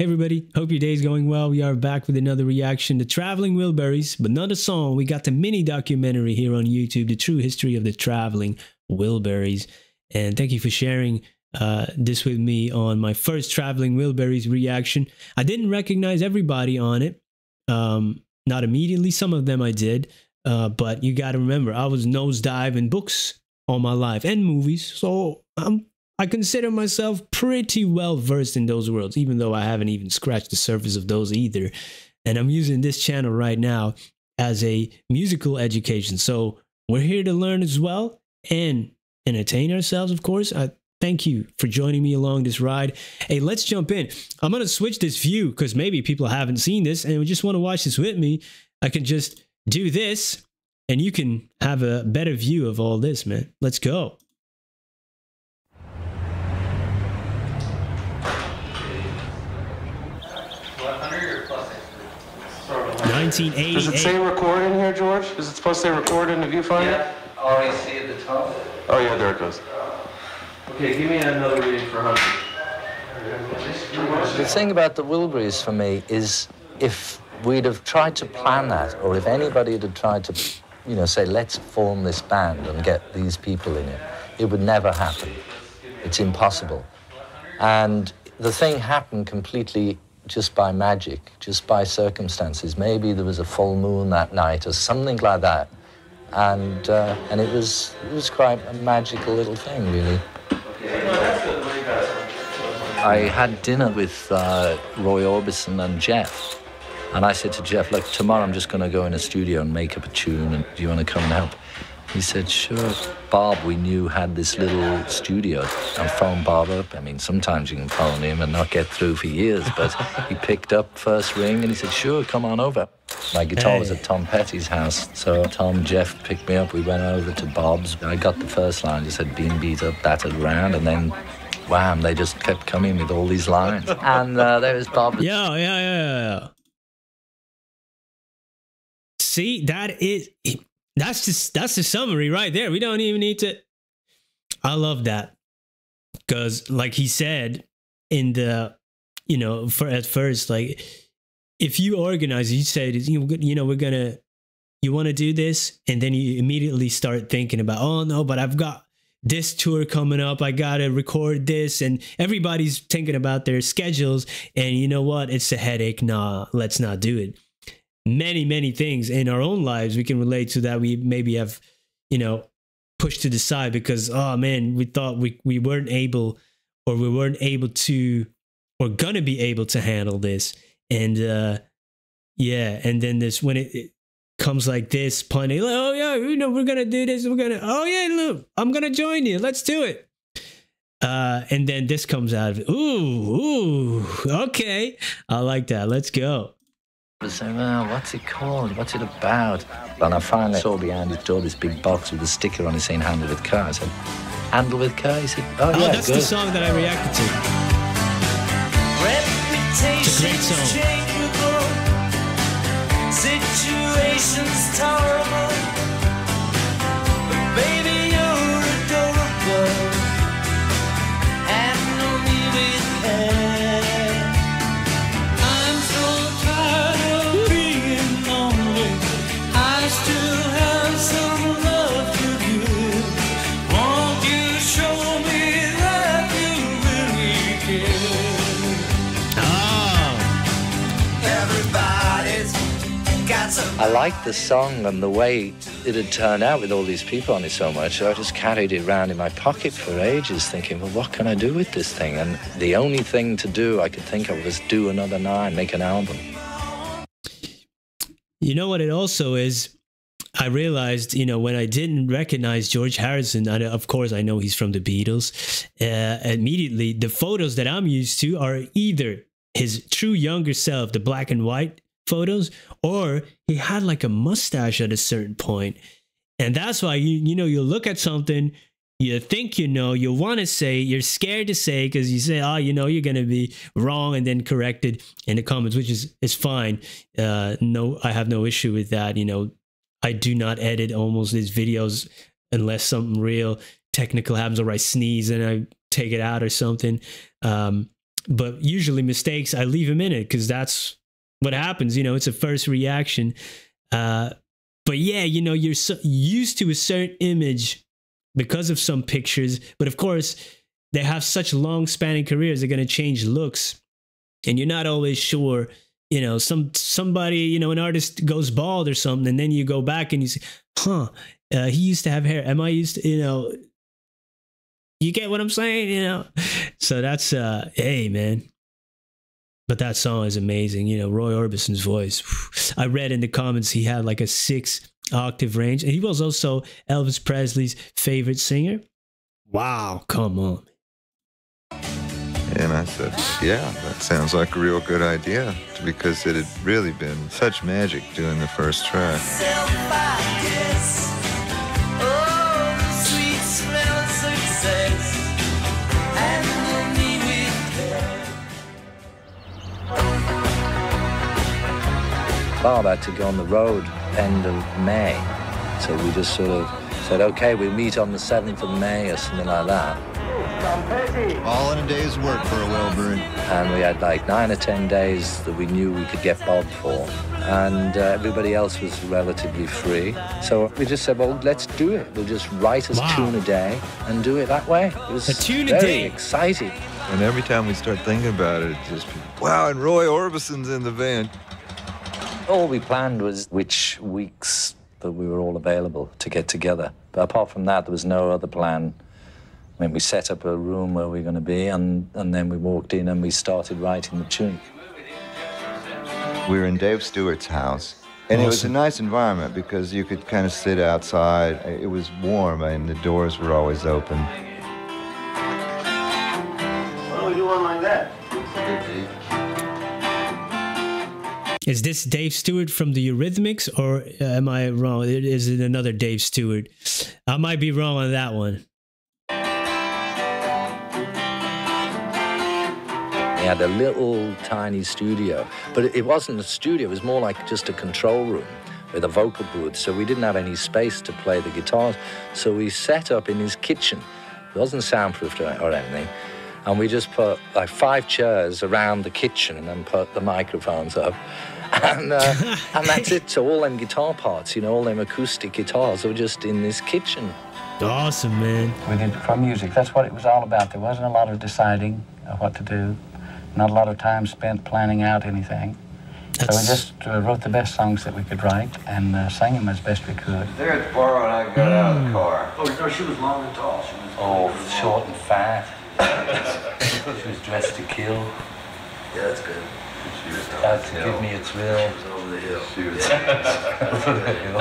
Hey everybody, hope your day's going well. We are back with another reaction to Traveling Wilburys, but not a song. We got the mini documentary here on YouTube, The True History of the Traveling Wilburys. And thank you for sharing this with me on my first Traveling Wilburys reaction. I didn't recognize everybody on it, not immediately. Some of them I did, but you got to remember, I was nosedive in books all my life and movies, so I consider myself pretty well versed in those worlds, even though I haven't even scratched the surface of those either. And I'm using this channel right now as a musical education. So we're here to learn as well and entertain ourselves, of course. I thank you for joining me along this ride. Hey, let's jump in. I'm going to switch this view because maybe people haven't seen this and just want to watch this with me. I can just do this and you can have a better view of all this, man. Let's go. 1988. Does it say record in here, George? Is it supposed to say record in the viewfinder? Yeah, already see at the top. Oh yeah, there it goes. Okay, give me another reading for 100. The thing about the Wilburys for me is if we'd have tried to plan that, or if anybody had tried to, you know, say, let's form this band and get these people in it would never happen. It's impossible. And the thing happened completely just by magic, just by circumstances. Maybe there was a full moon that night or something like that. And it was quite a magical little thing, really. I had dinner with Roy Orbison and Jeff. And I said to Jeff, look, tomorrow I'm just going to go in a studio and make up a tune, and do you want to come and help? He said, sure. Bob, we knew, had this little studio. I phoned Bob up. I mean, sometimes you can phone him and not get through for years, but he picked up first ring and he said, sure, come on over. My guitar was at Tom Petty's house, so Tom and Jeff picked me up. We went over to Bob's. I got the first line, just said, been beat up, battered around, and then wham, they just kept coming with all these lines. And there was Bob. Yeah. See, that's the summary right there. We don't even need to. I love that because, like he said in the, you know, at first, like if you organize, you said, you know, you want to do this, and then you immediately start thinking about, oh no, but I've got this tour coming up. I gotta record this, and everybody's thinking about their schedules. And you know what? It's a headache. Nah, let's not do it. Many things in our own lives we can relate to that we maybe have, you know, pushed to the side because, oh man, we thought we weren't able, or we weren't able to, or gonna be able to handle this. And yeah, and then this, when it comes like this punny, like, oh yeah, you know, we're gonna do this, oh yeah, look, I'm gonna join you, let's do it. And then this comes out of it. Ooh, okay, I like that, let's go. I was saying, well, what's it called? What's it about? And I finally saw behind his door this big box with a sticker on it saying Handle with Car. I said, Handle with Car? He said, oh yeah, that's good. The song that I reacted to. It's a great song. Situation's terrible, but baby, you're adorable, and no need care. I'm so tired of being lonely. I still have some love to give. Won't you show me that you really care? Everybody's got some. I liked the song and the way it had turned out with all these people on it so much, so I just carried it around in my pocket for ages thinking, well, what can I do with this thing? And the only thing to do I could think of was do another 9, make an album. You know what it also is? I realized, you know, when I didn't recognize George Harrison, of course I know he's from the Beatles, immediately the photos that I'm used to are either his true younger self, the black and white photos, or he had like a mustache at a certain point. And that's why you know, you look at something, you think, you know, you want to say, you're scared to say because you say, oh, you know, you're going to be wrong, and then corrected in the comments, which is fine. No, I have no issue with that. You know, I do not edit almost these videos unless something real technical happens, or I sneeze and I take it out or something. but usually mistakes, I leave them in it because that's what happens. It's a first reaction. But yeah, you're so used to a certain image because of some pictures. But of course, they have such long spanning careers, they're going to change looks. And you're not always sure, somebody, an artist goes bald or something. And then you go back and you say, he used to have hair. Am I used to, you get what I'm saying? So that's, hey, man. But that song is amazing. Roy Orbison's voice. I read in the comments he had like a 6-octave range. And he was also Elvis Presley's favorite singer. Wow, come on. And I said, yeah, that sounds like a real good idea, because it had really been such magic doing the first track. Bob had to go on the road end of May, so we just sort of said, okay, we'll meet on the 7th of May or something like that. All in a day's work for a Wilbury. And we had like 9 or 10 days that we knew we could get Bob for. And everybody else was relatively free. So we just said, well, let's do it. We'll just write a tune a day and do it that way. It was a tune very a day. exciting. And every time we start thinking about it, it's just, wow, and Roy Orbison's in the band. All we planned was which weeks that we were all available to get together. But apart from that, there was no other plan. I mean, we set up a room where we were going to be, and then we walked in and we started writing the tune. We were in Dave Stewart's house, and it was a nice environment because you could kind of sit outside. It was warm, and the doors were always open. Why don't we do one like that? Is this Dave Stewart from the Eurythmics, or am I wrong? Is it another Dave Stewart? I might be wrong on that one. He had a little tiny studio, but it wasn't a studio, it was more like just a control room with a vocal booth, so we didn't have any space to play the guitars, so we set up in his kitchen. It wasn't soundproofed or anything, and we just put like 5 chairs around the kitchen and then put the microphones up, and that's it. So all them guitar parts, all them acoustic guitars were just in this kitchen. Awesome, man. We did for music. That's what it was all about. There wasn't a lot of deciding what to do. Not a lot of time spent planning out anything. So we just wrote the best songs that we could write and sang them as best we could. There at the bar when I got out of the car. Oh, no, she was long and tall. She was short and fat. She was dressed to kill. Yeah, that's good. She was Out to give me a thrill. over the hill. She was over the hill.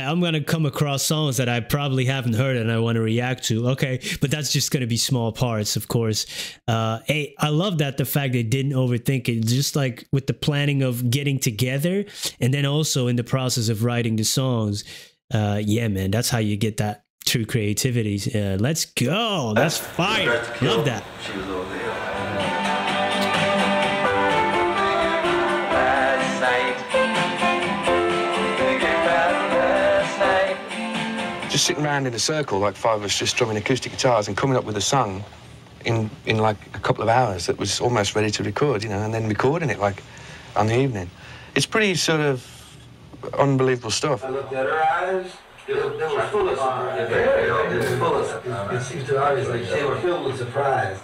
I'm going to come across songs that I probably haven't heard and I want to react to. Okay, but that's just going to be small parts, of course. Hey, I love that the fact they didn't overthink it, just like with the planning of getting together and then also in the process of writing the songs. Yeah, man, that's how you get that true creativity. Let's go. That's fire. Love that. She was over the hill. Just sitting around in a circle, like 5 of us just strumming acoustic guitars and coming up with a song in like a couple of hours that was almost ready to record, and then recording it like on the evening. It's pretty sort of unbelievable stuff. I looked at her eyes. They were full of surprise. They were full of surprise. It seems to always like they were filled with surprise.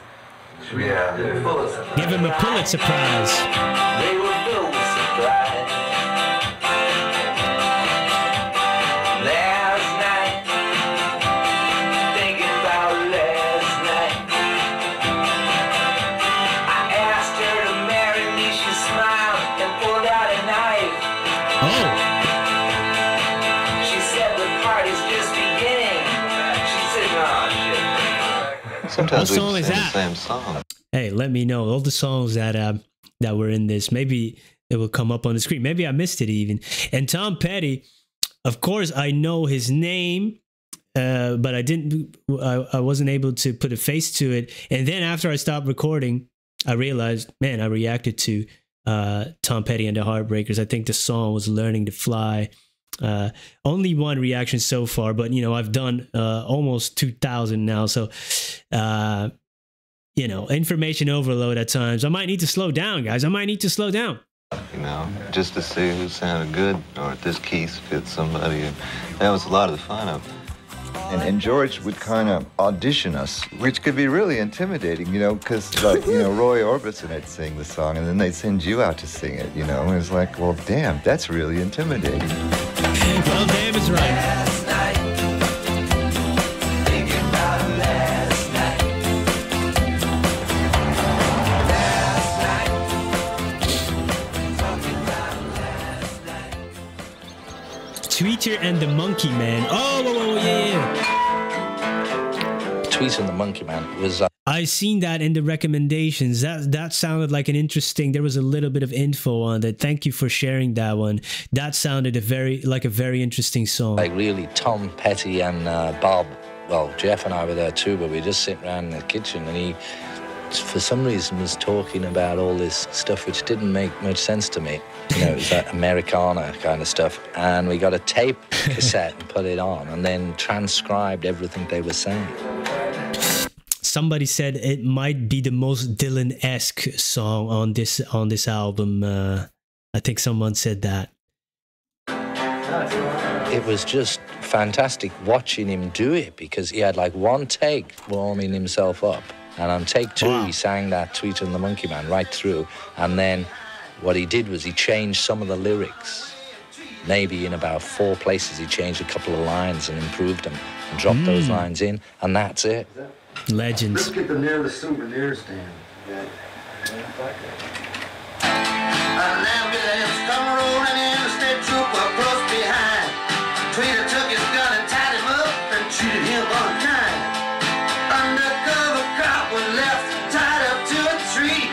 Yeah. They were full of surprise. Give him a Pulitzer Prize. They were filled with surprise. Last night, thinking about last night, I asked her to marry me. She smiled and pulled out a knife. Oh, She said the party's just beginning. She said, "Oh shit." Sometimes What we song is sing that? the same song. hey, let me know all the songs that were in this. Maybe it will come up on the screen. Maybe I missed it even. And Tom Petty, of course, I know his name, but I wasn't able to put a face to it. And then after I stopped recording, I realized, man, I reacted to Tom Petty and the Heartbreakers. I think the song was Learning to Fly. Only one reaction so far, but I've done almost 2,000 now. So you know, information overload at times. I might need to slow down, guys. I might need to slow down. You know, just to see who sounded good or if this key fit somebody. That was a lot of the fun of it. And George would kind of audition us, which could be really intimidating, you know, because, like, you know, Roy Orbison would sing the song, and then they'd send you out to sing it, you know, and it's like, well, damn, that's really intimidating. Well, Dave is right. Tweeter and the Monkey Man. Oh, whoa, whoa, yeah. Tweeter and the Monkey Man was... I seen that in the recommendations. That sounded like an interesting... There was a little bit of info on that. Thank you for sharing that one. That sounded like a very interesting song. Like really Tom Petty and Bob. Well, Jeff and I were there too, but we just sitting around in the kitchen, and he, for some reason, was talking about all this stuff which didn't make much sense to me. You know, it was that Americana kind of stuff. And we got a tape cassette and put it on and then transcribed everything they were saying. Somebody said it might be the most Dylan-esque song on this album. I think someone said that. It was just fantastic watching him do it, because he had like one take warming himself up. And on take two, he sang that Tweeter and the Monkey Man right through. And then what he did was he changed some of the lyrics. Maybe in about 4 places he changed a couple of lines and improved them and dropped those lines in, and that's it. Legends. Let's get them near the souvenir stand. An ambulance come rolling in, the state trooper close behind. Tweeter took his gun and tied him up and treated him unkind. Undercover cop was left tied up to a tree.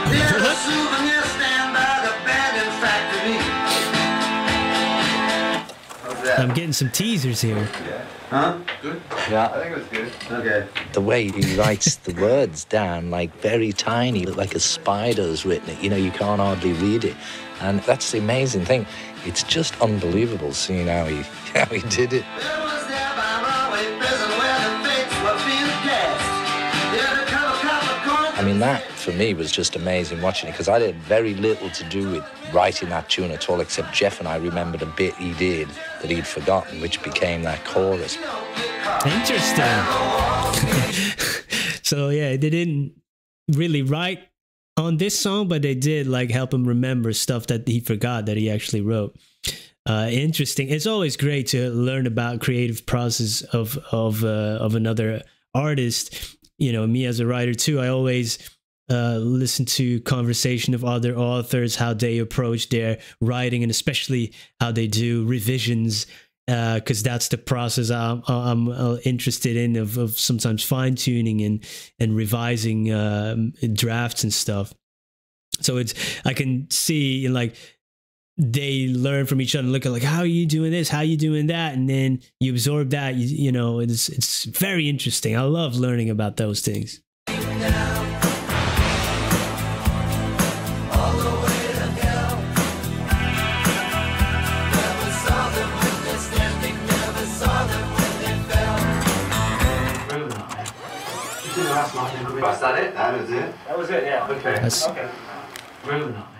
There's a souvenir stand by the abandoned factory. How's that? I'm getting some teasers here. Huh? Good? Yeah. I think it was good. Okay. The way he writes the words down, like very tiny, like a spider's written it. You know, you can't hardly read it. And that's the amazing thing. It's just unbelievable seeing how he did it. I mean, that, for me, was just amazing watching it, because I had very little to do with writing that tune at all, except Jeff and I remembered a bit he did that he'd forgotten, which became that chorus. Interesting. So, yeah, they didn't really write on this song, but they did, like, help him remember stuff that he forgot that he actually wrote. Interesting. It's always great to learn about creative process of another artist. You know, me as a writer too, I always listen to conversation of other authors, how they approach their writing, and especially how they do revisions, because that's the process I'm interested in, of sometimes fine tuning and revising drafts and stuff. So I can see, like, they learn from each other and look at, like, how are you doing this? How are you doing that? And then you absorb that, you know, it's very interesting. I love learning about those things. Was that it? That was it? That was it, yeah. Okay. Okay. Really not, man.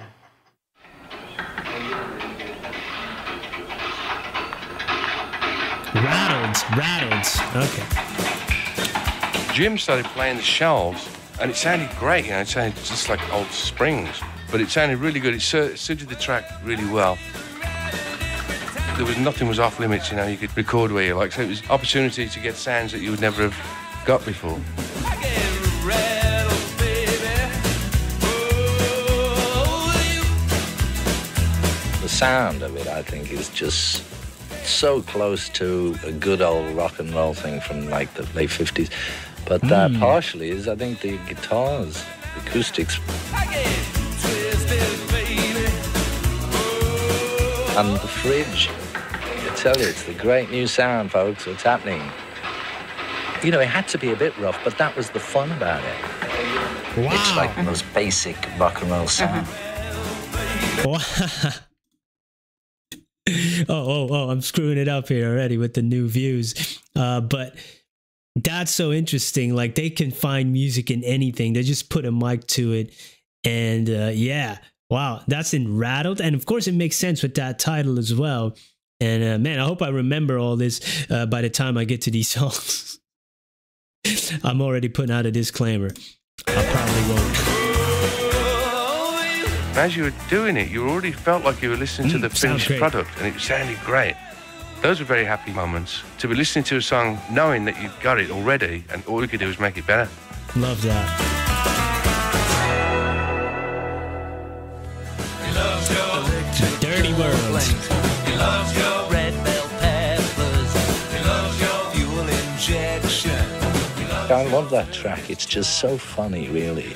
Rattled. Okay. Jim started playing the shells, and it sounded great, you know, it sounded just like old Springs, but it sounded really good. It suited the track really well. Nothing was off limits, you know, you could record where you like, so it was opportunity to get sounds that you would never have got before. The sound of it, I think, is just so close to a good old rock and roll thing from like the late 50s. But partially is, I think, the guitars, the acoustics. And the fridge. I tell you, it's the great new sound, folks. What's happening? You know, it had to be a bit rough, but that was the fun about it. Wow. It's like the most basic rock and roll sound. Wow. Oh, I'm screwing it up here already with the new views. But That's so interesting. Like they can find music in anything. They just put a mic to it. And yeah, wow, that's in Rattled. And of course, it makes sense with that title as well. And man, I hope I remember all this by the time I get to these songs. I'm already putting out a disclaimer. I probably won't. As you were doing it, you already felt like you were listening to the finished product, and it sounded great. Those were very happy moments. To be listening to a song knowing that you'd got it already, and all you could do was make it better. Love that. Dirty World. He loves your red bell peppers. He loves your fuel injection. I love that track. It's just so funny, really.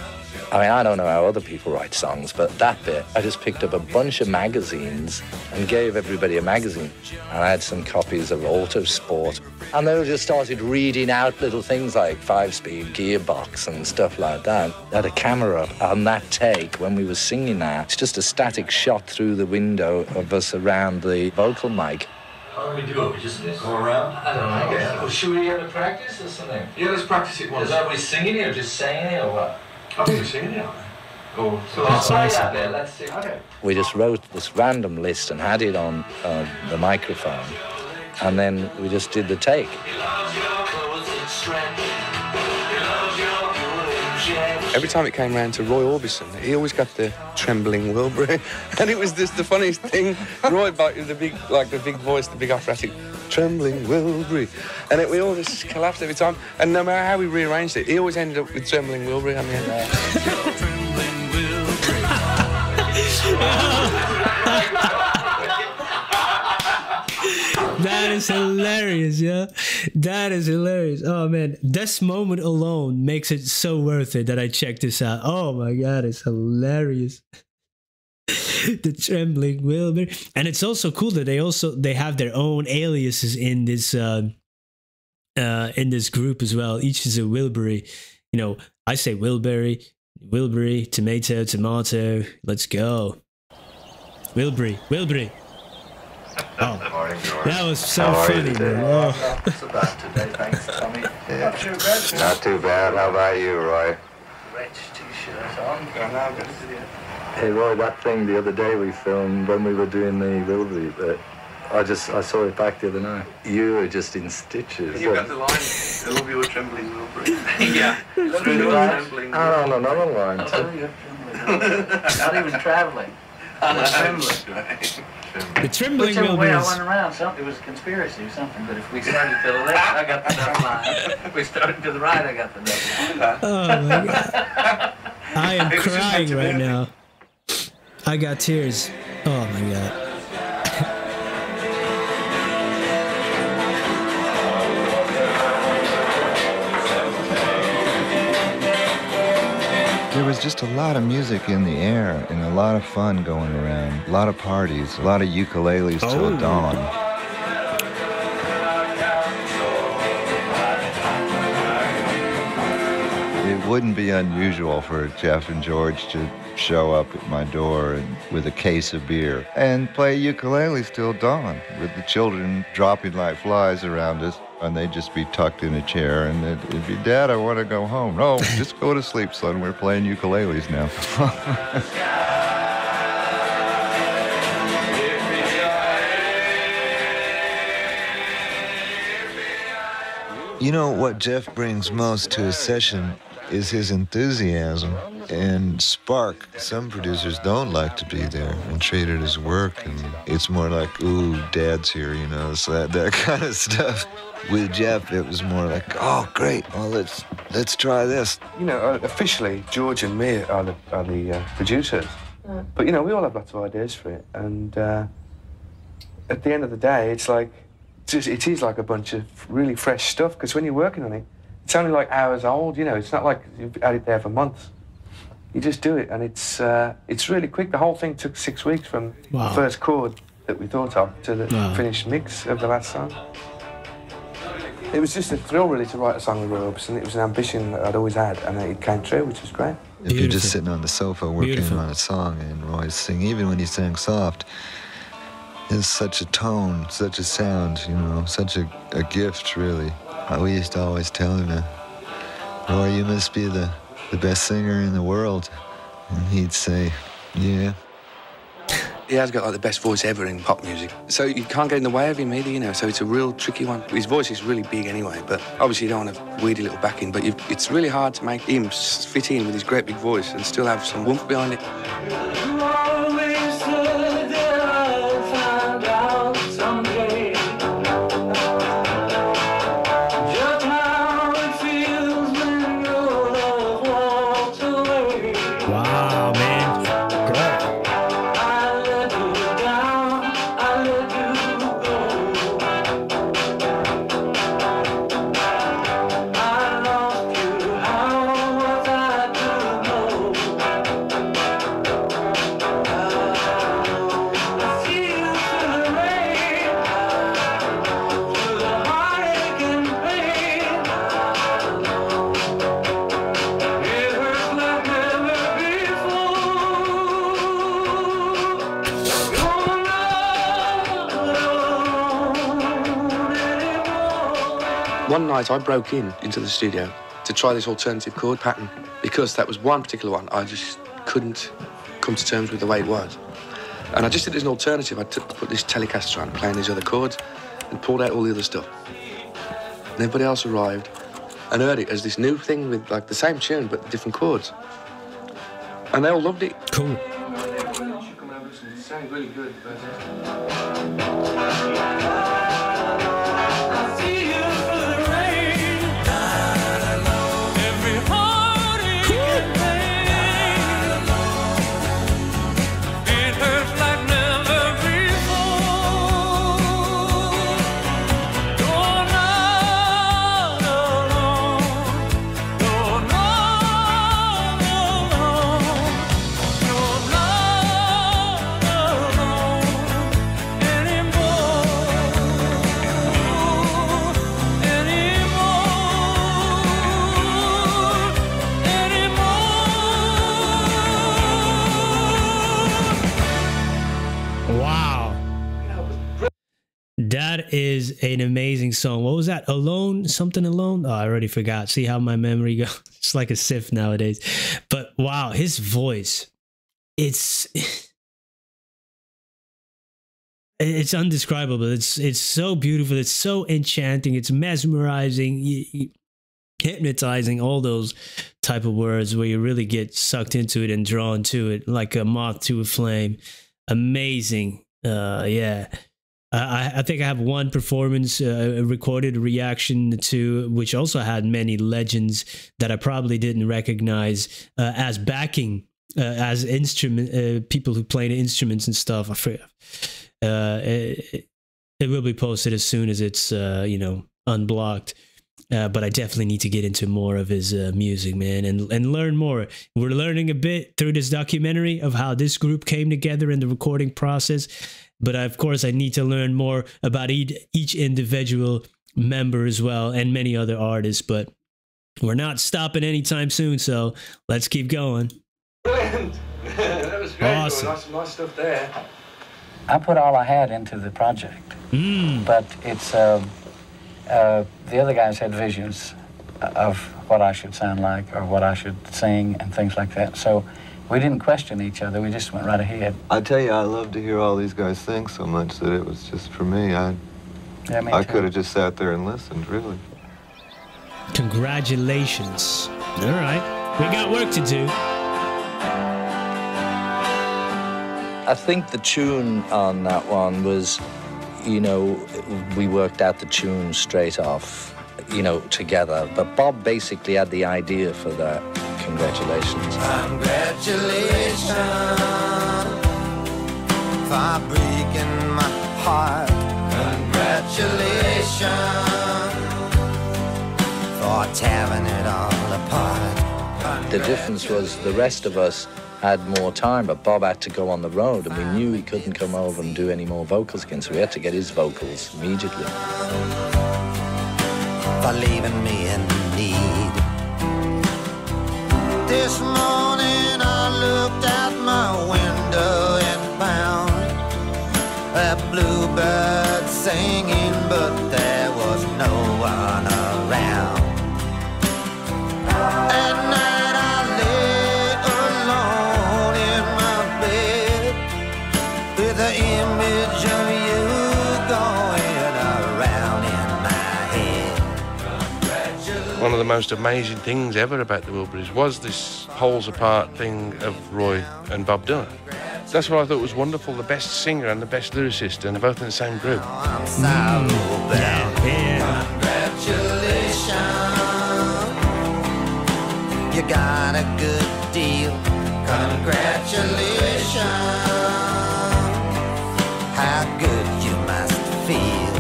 I mean, I don't know how other people write songs, but that bit, I just picked up a bunch of magazines and gave everybody a magazine. And I had some copies of Autosport. And they just started reading out little things like 5-speed gearbox and stuff like that. I had a camera up on that take when we were singing that. It's just a static shot through the window of us around the vocal mic. How do we do it? We just go around? I don't know. Yeah. Well, should we have a practice or something? Yeah, let's practice it once. Is everybody singing it or just saying it or what? I think we're singing it. Oh, so That's try awesome. that there. Let's see. Okay. We just wrote this random list and had it on the microphone. And then we just did the take. Every time it came round to Roy Orbison, he always got the trembling Wilbury, and it was just the funniest thing. Roy, with the big voice, the big operatic, trembling Wilbury, and we all just collapsed every time. And no matter how we rearranged it, he always ended up with trembling Wilbury on the end. That is hilarious, yeah. That is hilarious. Oh man, this moment alone makes it so worth it that I checked this out. Oh my god, it's hilarious. The trembling Wilbur, and it's also cool that they have their own aliases in this group as well. Each is a Wilbury. You know, I say Wilbury, tomato. Let's go, Wilbury. Oh, Morning, George. that was so How are you funny, today? man. Oh. It's about today, thanks, Tommy. Yeah. Not too bad. Not too bad. How about you, Roy? Rich t-shirt on. Hey Roy, that thing the other day we filmed when we were doing the Wilbury, I saw it back the other night. You were just in stitches. You got the line. I love your trembling Wilbury. Yeah. Through the trembling. And on another line Oh, too. you're trembling. Not even traveling. Trembling. The trembling Whichever way I Wilburys. went around, it was a conspiracy or something. But if we started to the left, I got the double line. If we started to the right, I got the double line. Oh my god. I am crying right now. I got tears. Oh my god. There was just a lot of music in the air and a lot of fun going around. A lot of parties, a lot of ukuleles till dawn. It wouldn't be unusual for Jeff and George to show up at my door with a case of beer and play ukuleles till dawn, with the children dropping like flies around us, and they'd just be tucked in a chair, and it'd be, Dad, I want to go home. No, just go to sleep, son. We're playing ukuleles now. You know, what Jeff brings most to a session is his enthusiasm and spark. Some producers don't like to be there and treat it as work, and it's more like, ooh, Dad's here, you know, so that kind of stuff. With Jeff, it was more like, oh, great, well, let's try this. You know, officially, George and me are the producers. But, you know, we all have lots of ideas for it. And at the end of the day, it's like, it is like a bunch of really fresh stuff, because when you're working on it, it's only like hours old, you know. It's not like you've had it there for months. You just do it, and it's really quick. The whole thing took 6 weeks from the first chord that we thought of to the finished mix of the last song. It was just a thrill, really, to write a song with Roy Orbison. It was an ambition that I'd always had, and it came true, which was great. If you're just sitting on the sofa working on a song and Roy's singing, even when he sang soft, there's such a tone, such a sound, you know, such a gift, really. we used to always tell him, Roy, you must be the best singer in the world. And he'd say, yeah. He has got like the best voice ever in pop music. So you can't get in the way of him either, you know, so it's a real tricky one. His voice is really big anyway, but obviously you don't want a weedy little backing, but it's really hard to make him fit in with his great big voice and still have some oomph behind it. One night I broke into the studio to try this alternative chord pattern because that was one particular one I just couldn't come to terms with the way it was. And I just did it as an alternative. I put this Telecaster on, playing these other chords, and pulled out all the other stuff. And everybody else arrived and heard it as this new thing with like the same tune but different chords. And they all loved it. Cool. You should come over and it sounds really good. That is an amazing song. What was that? Alone? Something Alone? Oh, I already forgot. See how my memory goes? It's like a sieve nowadays. But wow, his voice. It's undescribable. It's so beautiful. It's so enchanting. It's mesmerizing, hypnotizing, all those type of words where you really get sucked into it and drawn to it like a moth to a flame. Amazing. Yeah. I think I have one performance, recorded reaction to, which also had many legends that I probably didn't recognize as backing, as people who play the instruments and stuff. I forget. It will be posted as soon as it's unblocked. But I definitely need to get into more of his music, man, and learn more. We're learning a bit through this documentary of how this group came together in the recording process. But of course, I need to learn more about each individual member as well, and many other artists. But we're not stopping anytime soon, so let's keep going. Brilliant! That was great. Awesome. Nice stuff there. I put all I had into the project, but it's the other guys had visions of what I should sound like or what I should sing and things like that. So we didn't question each other. We just went right ahead. I tell you, I love to hear all these guys sing so much that it was just for me. I could have just sat there and listened, really. Congratulations. All right. We got work to do. I think the tune on that one was, we worked out the tune straight off, together. But Bob basically had the idea for that. Congratulations. Congratulations for breaking my heart. Congratulations for tearing it all apart. The difference was the rest of us had more time, but Bob had to go on the road, and we knew he couldn't come over and do any more vocals again, so we had to get his vocals immediately. For leaving me in need. This morning I looked out my window and found a bluebird singing, but there was no one around. most amazing things ever about the Wilburys was this poles apart thing of Roy and Bob Dylan. That's what I thought was wonderful. The best singer and the best lyricist, and they're both in the same group. Congratulations, you got a good deal. Congratulations, how good you must feel.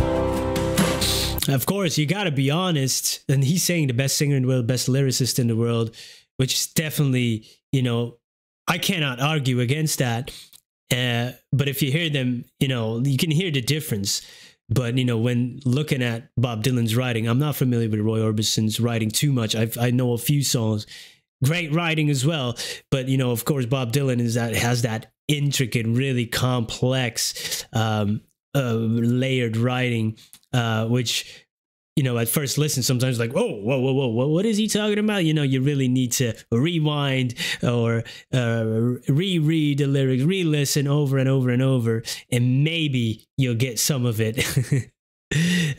Of course, you got to be honest. And he's saying the best singer in the world, best lyricist in the world, which is definitely, you know, I cannot argue against that. But if you hear them, you know, you can hear the difference. But, you know, when looking at Bob Dylan's writing, I'm not familiar with Roy Orbison's writing too much. I know a few songs. Great writing as well. But, you know, of course, Bob Dylan has that intricate, really complex, layered writing, which, you know, at first listen, sometimes like, whoa, what is he talking about? You know, you really need to rewind or reread the lyrics, re-listen over and over and over, and maybe you'll get some of it.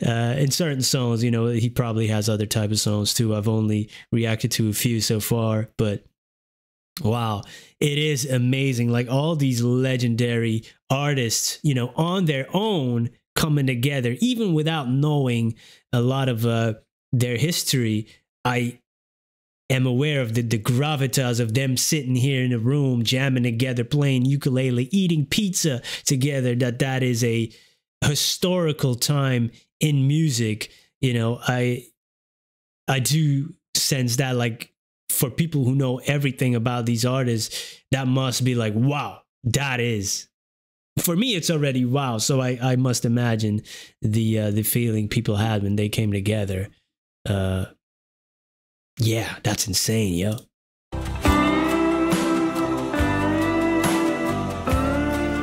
In certain songs, you know, he probably has other type of songs too. I've only reacted to a few so far, but wow, it is amazing. Like all these legendary artists, you know, on their own coming together, even without knowing a lot of their history. I am aware of the gravitas of them sitting here in a room, jamming together, playing ukulele, eating pizza together. That is a historical time in music. You know, I do sense that, like, for people who know everything about these artists, that must be like, wow, that is. For me, it's already wow. So I must imagine the feeling people had when they came together. Yeah, that's insane, yo.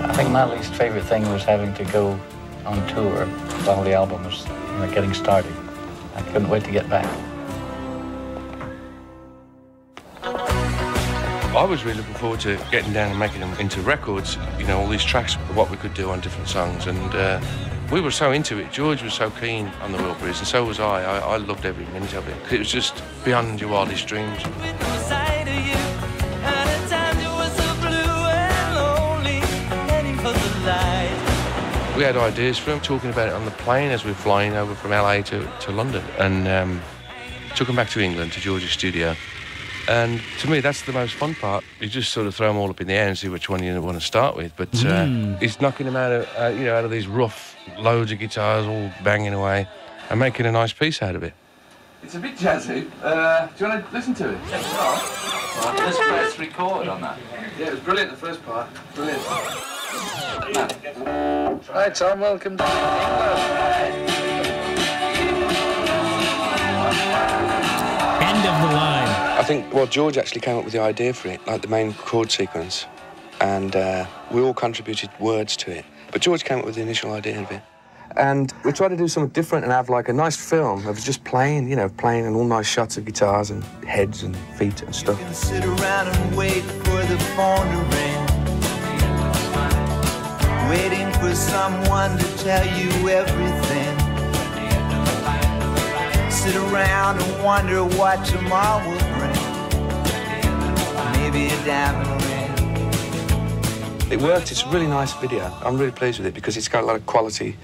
I think my least favorite thing was having to go on tour while the album was getting started. I couldn't wait to get back. I was really looking forward to getting down and making them into records, you know, all these tracks, what we could do on different songs, and we were so into it. George was so keen on the Wilburys, and so was I. I loved every minute of it. It was just beyond your wildest dreams. We had ideas for him, talking about it on the plane as we were flying over from LA to London, and took him back to England, to George's studio. And to me, that's the most fun part. You just sort of throw them all up in the air and see which one you want to start with. But he's knocking them out of, you know, out of these rough, loads of guitars all banging away and making a nice piece out of it. It's a bit jazzy. Do you want to listen to it? Right, let's press record on that. Yeah, it was brilliant, the first part. Brilliant. Right, Tom, welcome to England. End of the line. I think, well, George actually came up with the idea for it, like the main chord sequence, and we all contributed words to it. But George came up with the initial idea of it. And we tried to do something different and have like a nice film of just playing, you know, playing and all nice shots of guitars and heads and feet and stuff. You can sit around and wait for the phone to ring, waiting for someone to tell you everything. Sit around and wonder what tomorrow will bring. Maybe a diamond ring. It worked. It's a really nice video. I'm really pleased with it because it's got a lot of quality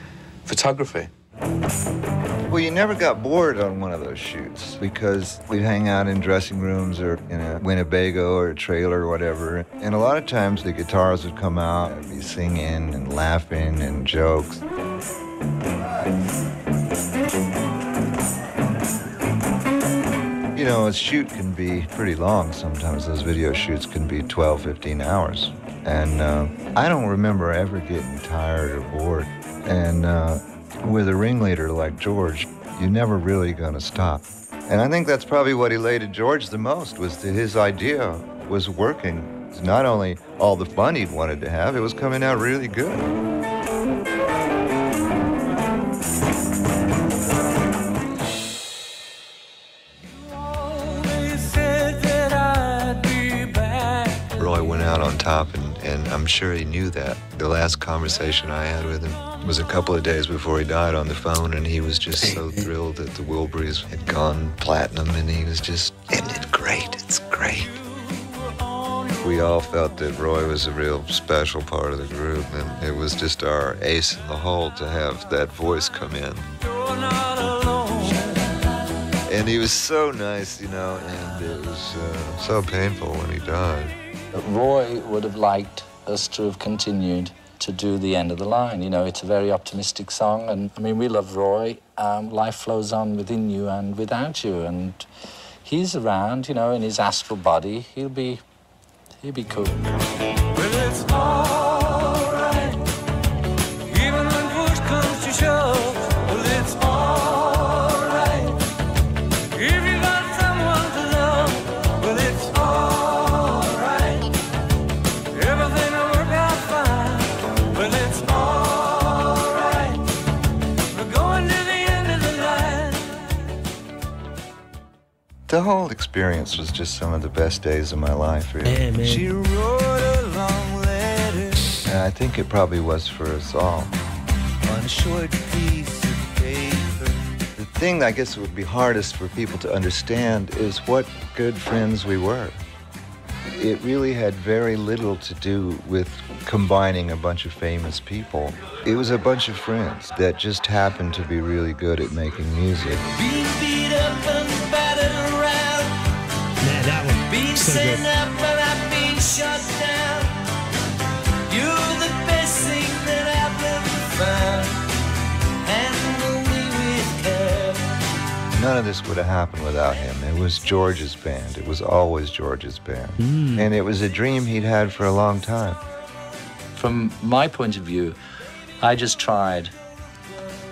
photography. Well, you never got bored on one of those shoots because we'd hang out in dressing rooms or in a Winnebago or a trailer or whatever. And a lot of times the guitars would come out and be singing and laughing and jokes. You know, a shoot can be pretty long. Sometimes those video shoots can be 12, 15 hours. And I don't remember ever getting tired or bored. And with a ringleader like George, you're never really going to stop. And I think that's probably what elated George the most, was that his idea was working. It's not only all the fun he wanted to have, it was coming out really good. Roy went out on top, and I'm sure he knew that. The last conversation I had with him was a couple of days before he died on the phone, and he was just so thrilled that the Wilburys had gone platinum, and he was just, isn't it great? It's great. We all felt that Roy was a real special part of the group, and it was just our ace in the hole to have that voice come in. And he was so nice, you know, and it was so painful when he died. Roy would have liked us to have continued to do The End of the Line. You know, it's a very optimistic song, and I mean, we love Roy. Life flows on within you and without you, and he's around, you know, in his astral body. He'll be cool. Well, it's all right, even when push comes to shove. Well, it's all right, if you got someone to love. Well, it's all right, everything will work out fine. Well, it's all right, we're going to the end of the line. The whole experience was just some of the best days of my life, really. Yeah, man. She wrote a long letter, And I think it probably was for us all. on a short piece of paper. The thing I guess would be hardest for people to understand is what good friends we were. It really had very little to do with combining a bunch of famous people. It was a bunch of friends that just happened to be really good at making music. Being beat up and battered around, Man, that one. being So sent good. up and I've been shut down. You're the best thing that I've ever found. Handle me with care. None of this would have happened without him. It was George's band. It was always George's band. And it was a dream he'd had for a long time. From my point of view, I just tried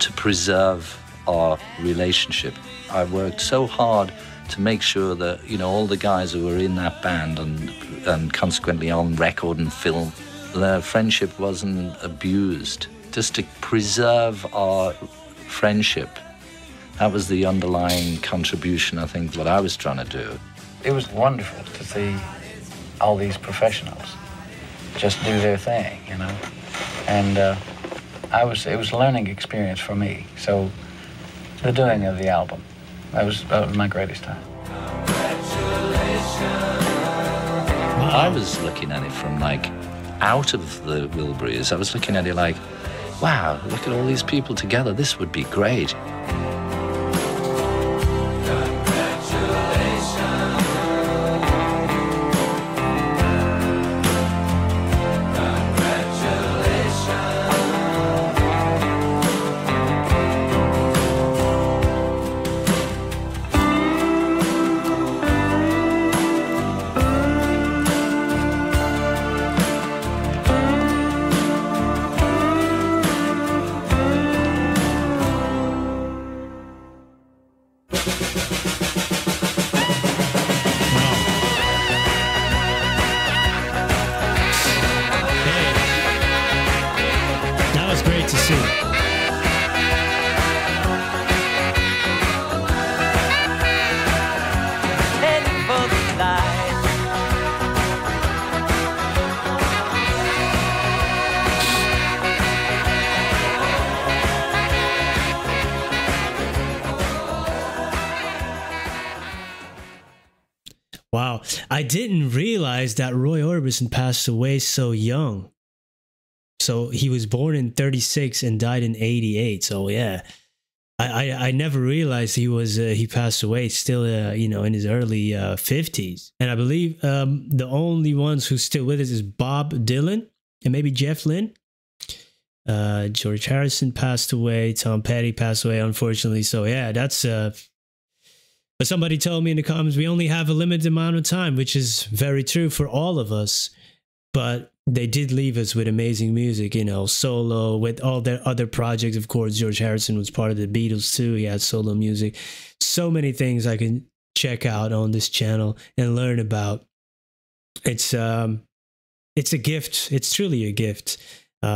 to preserve our relationship. I worked so hard to make sure that, you know, all the guys who were in that band and consequently on record and film, their friendship wasn't abused. Just to preserve our friendship. That was the underlying contribution, I think, what I was trying to do. It was wonderful to see all these professionals just do their thing, you know. And it was a learning experience for me. So the doing of the album, that was my greatest time. I was looking at it from, like, out of the Wilburys. I was looking at it like, wow, look at all these people together. This would be great. That was great to see. Heading for the light. Wow. I didn't realize that Roy Orbison passed away so young. So he was born in 36 and died in 88. So yeah, I never realized he passed away still, you know, in his early 50s. And I believe the only ones who's still with us is Bob Dylan and maybe Jeff Lynne. George Harrison passed away. Tom Petty passed away, unfortunately. So yeah, that's but somebody told me in the comments, we only have a limited amount of time, which is very true for all of us. But they did leave us with amazing music, you know, solo, with all their other projects. Of course, George Harrison was part of the Beatles too. He had solo music. So many things I can check out on this channel and learn about. It's a gift. It's truly a gift.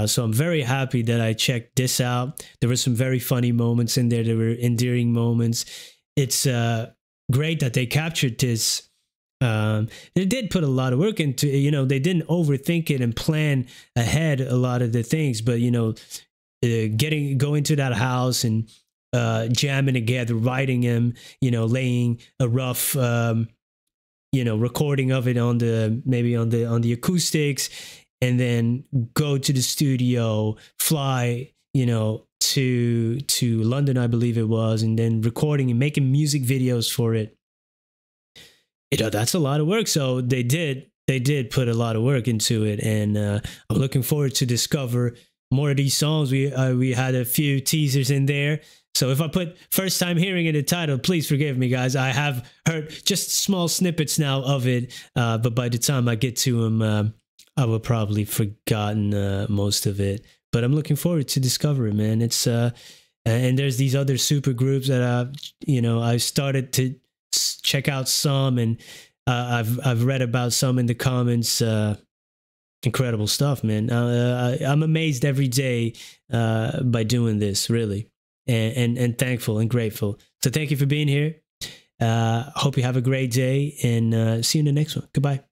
So I'm very happy that I checked this out. There were some very funny moments in there. There were endearing moments. It's great that they captured this They did put a lot of work into, you know, they didn't overthink it and plan ahead a lot of the things, but, you know, going to that house and jamming together, writing him, you know, laying a rough, you know, recording of it on the acoustics, and then go to the studio, fly, you know, to London, I believe it was, and then recording and making music videos for it. You know, that's a lot of work. So they did put a lot of work into it, and I'm looking forward to discover more of these songs. We had a few teasers in there. So if I put first time hearing in the title, please forgive me, guys. I have heard just small snippets now of it, but by the time I get to them, I will probably forgotten most of it. But I'm looking forward to discover it, man. It's and there's these other super groups that I started to check out some, and I've read about some in the comments. Incredible stuff, man. I'm amazed every day by doing this, really, and thankful and grateful. So thank you for being here. Hope you have a great day, and see you in the next one. Goodbye.